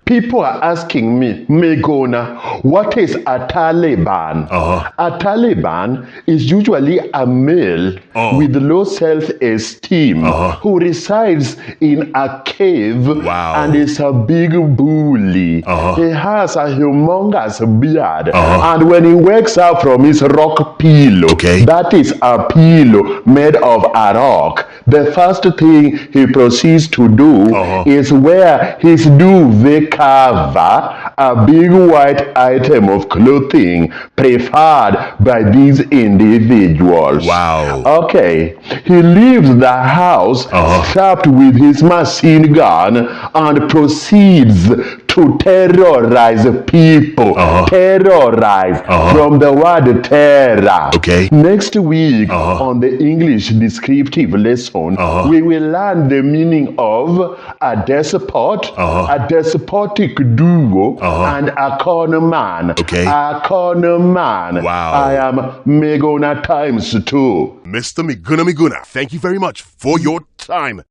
People are asking me, Miguna, what is a Taliban? A Taliban is usually a male with low self-esteem who resides in a cave and is a big bully. He has a humongous beard, and when he wakes up from his rock pillow, that is a pillow made of a rock, the first thing he proceeds to do is wear his duvet cover, a big white item of clothing preferred by these individuals. Wow. Okay, he leaves the house strapped with his machine gun and proceeds to terrorize people. Terrorize from the word terror. Okay. Next week on the English descriptive lesson, we will learn the meaning of a despot, a despotic duo, and a con man. Okay. A con man. Wow. I am Miguna times 2. Mr. Miguna, thank you very much for your time.